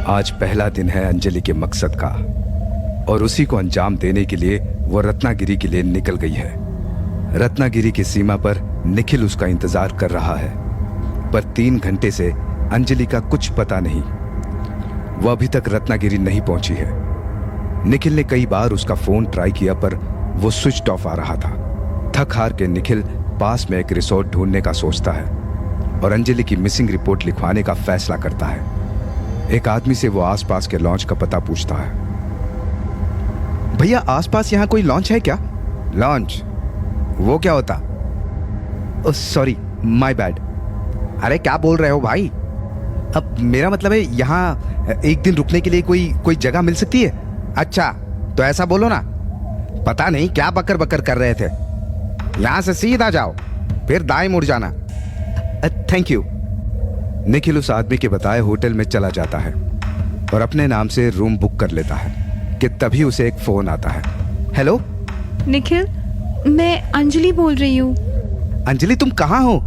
आज पहला दिन है अंजलि के मकसद का और उसी को अंजाम देने के लिए वो रत्नागिरी के लिए निकल गई है। रत्नागिरी की सीमा पर निखिल उसका इंतजार कर रहा है, पर 3 घंटे से अंजलि का कुछ पता नहीं। वह अभी तक रत्नागिरी नहीं पहुंची है। निखिल ने कई बार उसका फोन ट्राई किया पर वो स्विच ऑफ आ रहा था। थक हार के निखिल पास में एक रिसोर्ट ढूंढने का सोचता है और अंजलि की मिसिंग रिपोर्ट लिखवाने का फैसला करता है। एक आदमी से वो आसपास के लॉन्च का पता पूछता है। भैया, आसपास यहाँ कोई लॉन्च है क्या? लॉन्च? वो क्या होता? Sorry, my bad. अरे क्या बोल रहे हो भाई? अब मेरा मतलब है यहाँ एक दिन रुकने के लिए कोई जगह मिल सकती है? अच्छा तो ऐसा बोलो ना। पता नहीं क्या बकर बकर कर रहे थे। यहां से सीधा जाओ, फिर दाएं मुड़ जाना। Thank you. निखिल उस आदमी के बताए होटल में चला जाता है और अपने नाम से रूम बुक कर लेता है कि तभी उसे एक फोन आता है। हेलो निखिल, मैं अंजलि बोल रही हूँ। अंजलि, तुम कहाँ हो?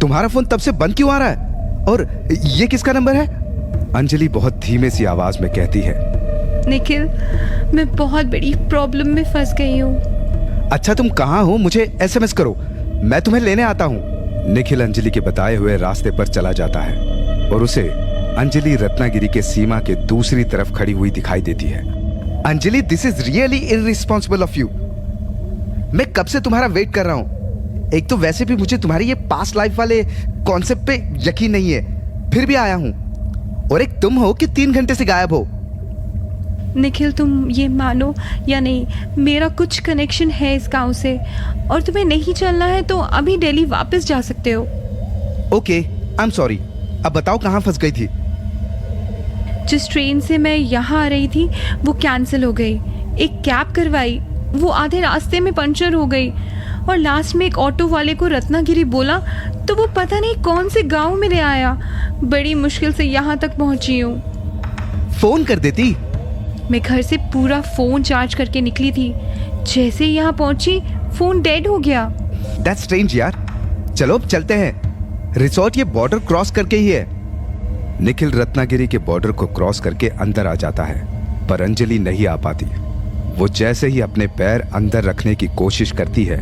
तुम्हारा फोन तब से बंद क्यों आ रहा है? और ये किसका नंबर है? अंजलि बहुत धीमे सी आवाज में कहती है। निखिल, मैं बहुत बड़ी प्रॉब्लम में फंस गई हूँ। अच्छा, तुम कहाँ हो? मुझे एसएमएस करो, मैं तुम्हें लेने आता हूँ। निखिल अंजलि के बताए हुए रास्ते पर चला जाता है और उसे अंजलि रत्नागिरी के सीमा के दूसरी तरफ खड़ी हुई दिखाई देती है। Anjali, this is really irresponsible of you. मैं कब से तुम्हारा वेट कर रहा हूँ। एक तो वैसे भी मुझे तुम्हारी ये पास्ट लाइफ वाले कॉन्सेप्ट पे यकीन नहीं है, फिर भी आया हूँ। और एक तुम हो कि 3 घंटे से गायब हो। निखिल, तुम ये मानो या नहीं, मेरा कुछ कनेक्शन है इस गांव से, और तुम्हें नहीं चलना है तो अभी दिल्ली वापस जा सकते हो। Okay, I am sorry. अब बताओ कहाँ फंस गई थी? जिस ट्रेन से मैं यहाँ आ रही थी वो कैंसिल हो गई। एक कैब करवाई, वो आधे रास्ते में पंचर हो गई, और लास्ट में एक ऑटो वाले को रत्नागिरी बोला तो वो पता नहीं कौन से गांव में ले आया। बड़ी मुश्किल से यहाँ तक पहुँची हूँ। फोन कर देती। मैं घर से पूरा फोन चार्ज करके निकली थी। जैसे ही यहाँ पहुंची फोन डेड हो गया। दैट्स स्ट्रेंज यार। चलो अब चलते हैं। रिसोर्ट ये बॉर्डर क्रॉस करके ही है। निखिल रत्नागिरी के बॉर्डर को क्रॉस करके अंदर आ जाता है, पर अंजलि नहीं आ पाती। वो जैसे ही अपने पैर अंदर रखने की कोशिश करती है,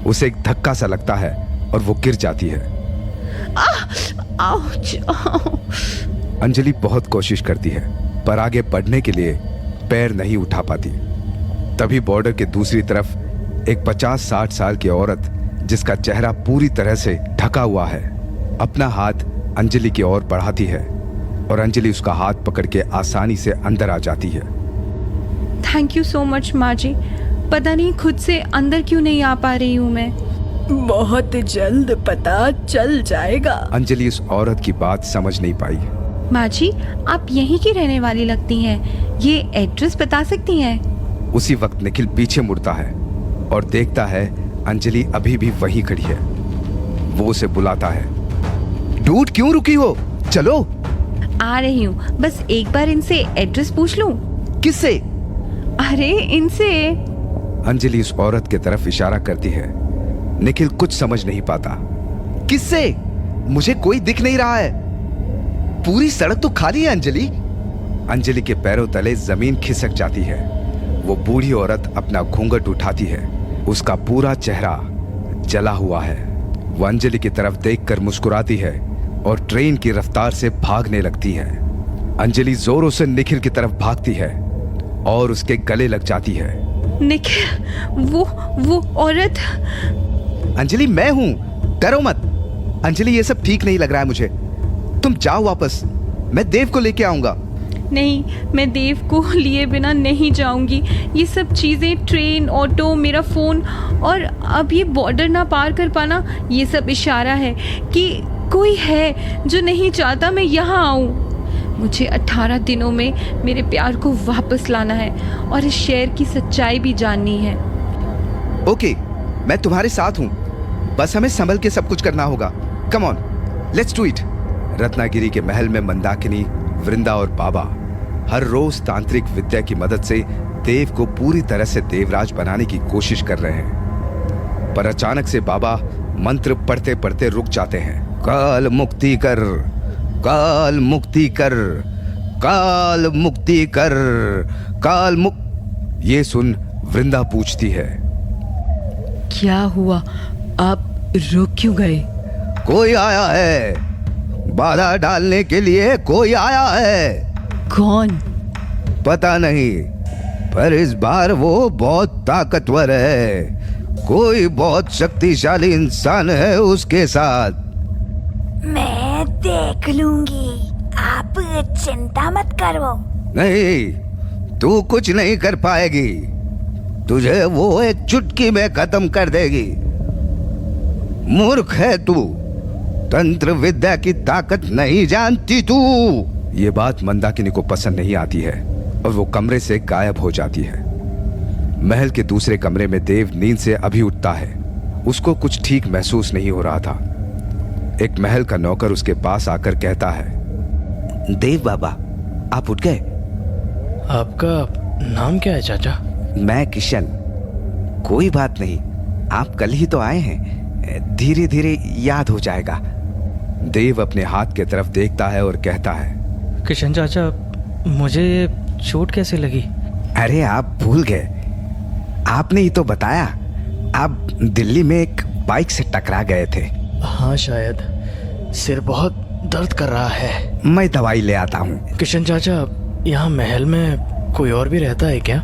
उसे एक धक्का सा लगता है और वो गिर जाती है। अंजलि बहुत कोशिश करती है पर आगे बढ़ने के लिए पैर नहीं उठा पाती। तभी बॉर्डर के दूसरी तरफ एक 50-60 साल की औरत, जिसका चेहरा पूरी तरह से ढका हुआ है, अपना हाथ अंजलि की ओर बढ़ाती है और अंजलि उसका हाथ पकड़ के आसानी से अंदर आ जाती है। थैंक यू सो मच माँ जी। पता नहीं खुद से अंदर क्यों नहीं आ पा रही हूँ मैं। बहुत जल्द पता चल जाएगा। अंजलि उस औरत की बात समझ नहीं पाई। माँ जी, आप यहीं की रहने वाली लगती हैं। ये एड्रेस बता सकती हैं? उसी वक्त निखिल पीछे मुड़ता है और देखता है अंजलि अभी भी वहीं खड़ी है। वो उसे बुलाता है। डूड, क्यों रुकी हो? चलो। आ रही हूँ, बस एक बार इनसे एड्रेस पूछ लूं। किससे? अरे इनसे। अंजलि उस औरत की तरफ इशारा करती है। निखिल कुछ समझ नहीं पाता। किससे? मुझे कोई दिख नहीं रहा है। पूरी सड़क तो खाली है अंजलि। अंजलि के पैरों तले जमीन खिसक जाती है। वो बूढ़ी औरत अपना घूंघट उठाती है। उसका पूरा चेहरा जला हुआ है। वो अंजलि की तरफ देखकर मुस्कुराती है और ट्रेन की रफ्तार से भागने लगती है। अंजलि जोरों से निखिल की तरफ भागती है और उसके गले लग जाती है। निखिल, वो औरत। अंजलि, मैं हूं, डरो मत। अंजलि, ये सब ठीक नहीं लग रहा है मुझे। तुम जाओ वापस, मैं देव को लेके आऊंगा। नहीं, मैं देव को लिए बिना नहीं जाऊंगी। ये सब चीजें, ट्रेन, ऑटो, मेरा फोन और अब ये बॉर्डर ना पार कर पाना, ये सब इशारा है कि कोई है जो नहीं चाहता मैं यहाँ आऊँ। मुझे 18 दिनों में मेरे प्यार को वापस लाना है और इस शहर की सच्चाई भी जाननी है। ओके, मैं तुम्हारे साथ हूँ। बस हमें संभल के सब कुछ करना होगा। Come on, let's do it. Ratnagiri के महल में मंदाकिनी, वृंदा और बाबा हर रोज तांत्रिक विद्या की मदद से देव को पूरी तरह से देवराज बनाने की कोशिश कर रहे हैं। पर अचानक से बाबा मंत्र पढ़ते पढ़ते रुक जाते हैं। काल मुक्ति कर, काल मुक्ति कर, काल मुक्ति कर, काल मुक्त। ये सुन वृंदा पूछती है, क्या हुआ, आप रुक क्यों गए? कोई आया है, बाधा डालने के लिए कोई आया है। कौन? पता नहीं, पर इस बार वो बहुत ताकतवर है। कोई बहुत शक्तिशाली इंसान है उसके साथ। मैं देख लूंगी, आप चिंता मत करो। नहीं, तू कुछ नहीं कर पाएगी। तुझे वो एक चुटकी में खत्म कर देगी। मूर्ख है तू, तंत्र विद्या की ताकत नहीं जानती तू। ये बात मंदाकिनी को पसंद नहीं आती है और वो कमरे से गायब हो जाती है। महल के दूसरे कमरे में देव नींद से अभी उठता है। उसको कुछ ठीक महसूस नहीं हो रहा था। एक महल का नौकर उसके पास आकर कहता है, देव बाबा, आप उठ गए? आपका नाम क्या है चाचा? मैं किशन। कोई बात नहीं, आप कल ही तो आए हैं, धीरे धीरे याद हो जाएगा। देव अपने हाथ की तरफ देखता है और कहता है, किशन चाचा, मुझे ये चोट कैसे लगी? अरे आप भूल गए, आपने ही तो बताया, आप दिल्ली में एक बाइक से टकरा गए थे। हाँ शायद, सिर बहुत दर्द कर रहा है। मैं दवाई ले आता हूँ। किशन चाचा, यहाँ महल में कोई और भी रहता है क्या?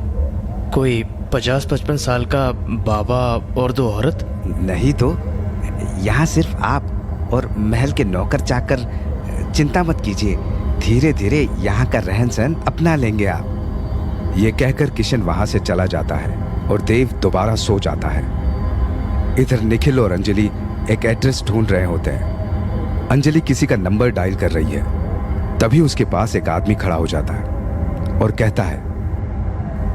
कोई 50-55 साल का बाबा और 2 औरत? नहीं तो, यहाँ सिर्फ आप और महल के नौकर चाकर। चिंता मत कीजिए, धीरे धीरे यहाँ का रहन सहन अपना लेंगे आप। ये कहकर किशन वहां से चला जाता है और देव दोबारा सो जाता है। इधर निखिल और अंजलि एक एड्रेस ढूंढ रहे होते हैं। अंजलि किसी का नंबर डायल कर रही है। तभी उसके पास एक आदमी खड़ा हो जाता है और कहता है,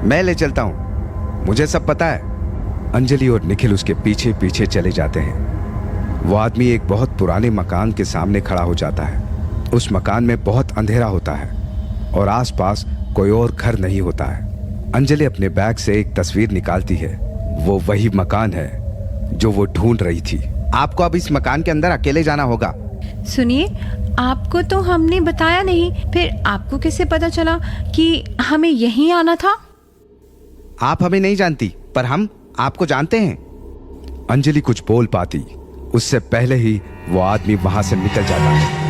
मैं ले चलता हूँ, मुझे सब पता है। अंजलि और निखिल उसके पीछे पीछे चले जाते हैं। वो आदमी एक बहुत पुराने मकान के सामने खड़ा हो जाता है। उस मकान में बहुत अंधेरा होता है और आसपास कोई और घर नहीं होता है। अंजलि अपने बैग से एक तस्वीर निकालती है। वो वही मकान है जो वो ढूंढ रही थी। आपको अब इस मकान के अंदर अकेले जाना होगा। सुनिए, आपको तो हमने बताया नहीं, फिर आपको कैसे पता चला कि हमें यहीं आना था? आप हमें नहीं जानती, पर हम आपको जानते हैं। अंजलि कुछ बोल पाती उससे पहले ही वो आदमी वहां से निकल जाता है।